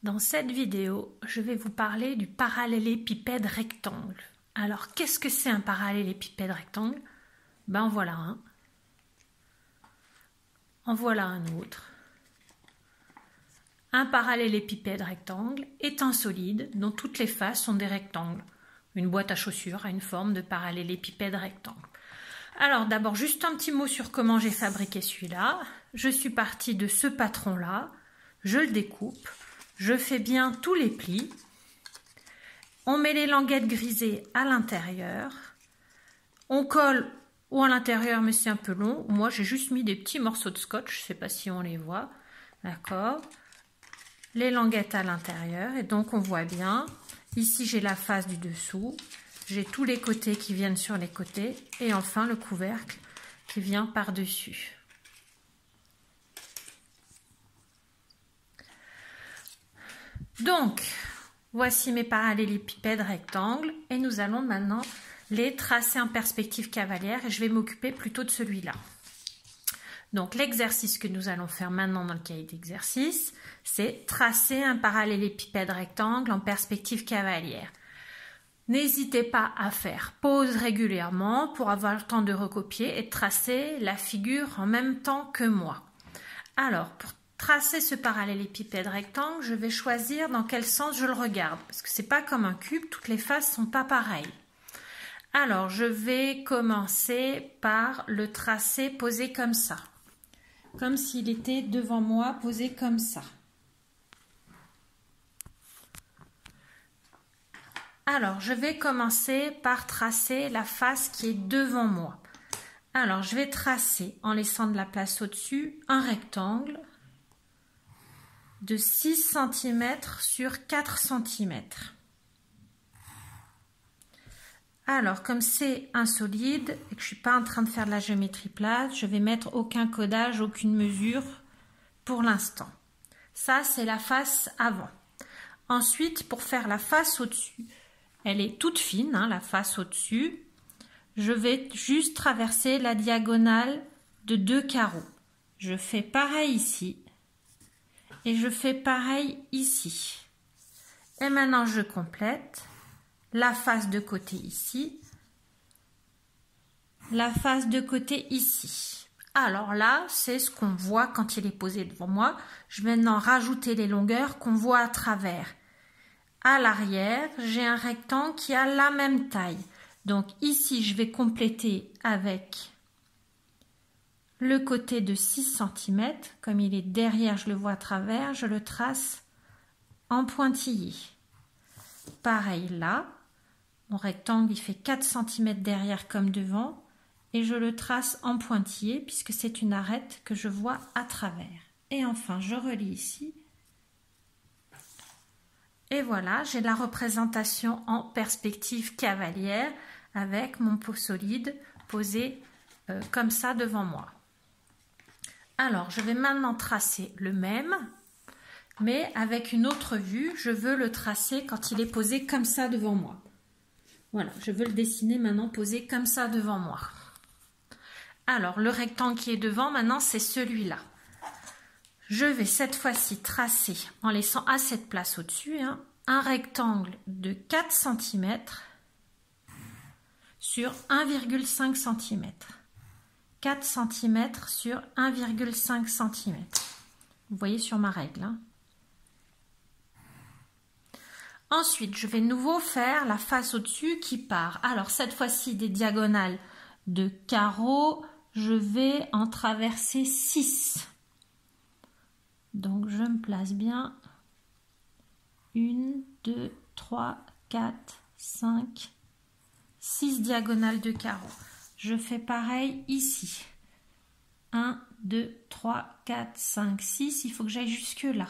Dans cette vidéo, je vais vous parler du parallélépipède rectangle. Alors, qu'est-ce que c'est un parallélépipède rectangle? Ben, en voilà un. En voilà un autre. Un parallélépipède rectangle est un solide dont toutes les faces sont des rectangles. Une boîte à chaussures a une forme de parallélépipède rectangle. Alors, d'abord, juste un petit mot sur comment j'ai fabriqué celui-là. Je suis partie de ce patron-là. Je le découpe. Je fais bien tous les plis. On met les languettes grisées à l'intérieur. On colle ou à l'intérieur, mais c'est un peu long. Moi, j'ai juste mis des petits morceaux de scotch. Je ne sais pas si on les voit. D'accord. Les languettes à l'intérieur. Et donc, on voit bien. Ici, j'ai la face du dessous. J'ai tous les côtés qui viennent sur les côtés. Et enfin, le couvercle qui vient par-dessus. Donc, voici mes parallélépipèdes rectangles et nous allons maintenant les tracer en perspective cavalière et je vais m'occuper plutôt de celui-là. Donc, l'exercice que nous allons faire maintenant dans le cahier d'exercice, c'est tracer un parallélépipède rectangle en perspective cavalière. N'hésitez pas à faire pause régulièrement pour avoir le temps de recopier et de tracer la figure en même temps que moi. Alors, pour tracer ce parallélépipède rectangle, je vais choisir dans quel sens je le regarde, parce que c'est pas comme un cube, toutes les faces sont pas pareilles. Alors, je vais commencer par le tracer posé comme ça, comme s'il était devant moi, posé comme ça. Alors, je vais commencer par tracer la face qui est devant moi. Alors, je vais tracer, en laissant de la place au-dessus, un rectangle de 6 cm sur 4 cm. Alors, comme c'est un solide et que je ne suis pas en train de faire de la géométrie plate, je vais mettre aucun codage, aucune mesure pour l'instant. Ça, c'est la face avant. Ensuite, pour faire la face au-dessus, elle est toute fine, hein, la face au-dessus. Je vais juste traverser la diagonale de 2 carreaux. Je fais pareil ici. Et je fais pareil ici. Et maintenant, je complète la face de côté ici. La face de côté ici. Alors là, c'est ce qu'on voit quand il est posé devant moi. Je vais maintenant rajouter les longueurs qu'on voit à travers. À l'arrière, j'ai un rectangle qui a la même taille. Donc ici, je vais compléter avec le côté de 6 cm, comme il est derrière, je le vois à travers, je le trace en pointillé. Pareil là, mon rectangle il fait 4 cm derrière comme devant, et je le trace en pointillé puisque c'est une arête que je vois à travers. Et enfin, je relie ici. Et voilà, j'ai la représentation en perspective cavalière avec mon pot solide posé comme ça devant moi. Alors, je vais maintenant tracer le même, mais avec une autre vue. Je veux le tracer quand il est posé comme ça devant moi. Voilà, je veux le dessiner maintenant posé comme ça devant moi. Alors, le rectangle qui est devant, maintenant, c'est celui-là. Je vais cette fois-ci tracer, en laissant assez de place au-dessus, hein, un rectangle de 4 cm sur 1,5 cm. 4 cm sur 1,5 cm. Vous voyez sur ma règle. Hein. Ensuite, je vais de nouveau faire la face au-dessus qui part. Alors, cette fois-ci, des diagonales de carreaux, je vais en traverser 6. Donc, je me place bien. 1, 2, 3, 4, 5, 6 diagonales de carreaux. Je fais pareil ici. 1, 2, 3, 4, 5, 6. Il faut que j'aille jusque là.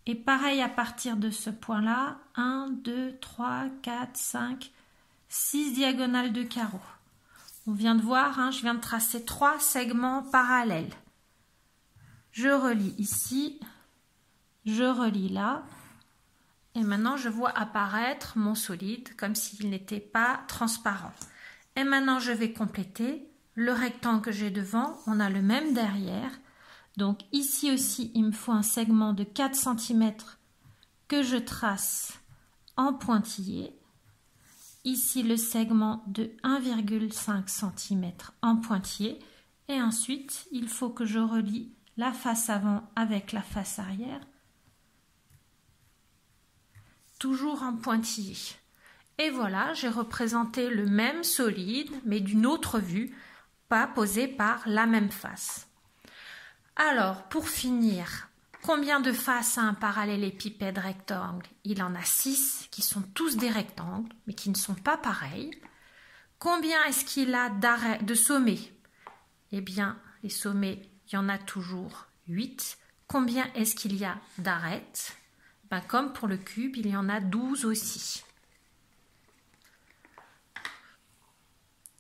Et pareil à partir de ce point-là. 1, 2, 3, 4, 5, 6 diagonales de carreaux. On vient de voir, hein, je viens de tracer 3 segments parallèles. Je relie ici. Je relie là. Et maintenant, je vois apparaître mon solide comme s'il n'était pas transparent. Et maintenant, je vais compléter le rectangle que j'ai devant. On a le même derrière. Donc ici aussi, il me faut un segment de 4 cm que je trace en pointillé. Ici, le segment de 1,5 cm en pointillé. Et ensuite, il faut que je relie la face avant avec la face arrière. Toujours en pointillé. Et voilà, j'ai représenté le même solide, mais d'une autre vue, pas posé par la même face. Alors, pour finir, combien de faces a un parallélépipède rectangle? Il en a 6 qui sont tous des rectangles, mais qui ne sont pas pareils. Combien est-ce qu'il a de sommets? Eh bien, les sommets, il y en a toujours 8. Combien est-ce qu'il y a d'arêtes? Ben, comme pour le cube, il y en a 12 aussi.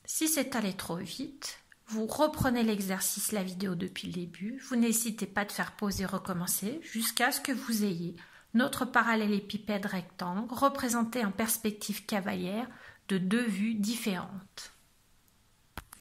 Si c'est allé trop vite, vous reprenez l'exercice, la vidéo depuis le début. Vous n'hésitez pas de faire pause et recommencer jusqu'à ce que vous ayez notre parallélépipède rectangle représenté en perspective cavalière de 2 vues différentes.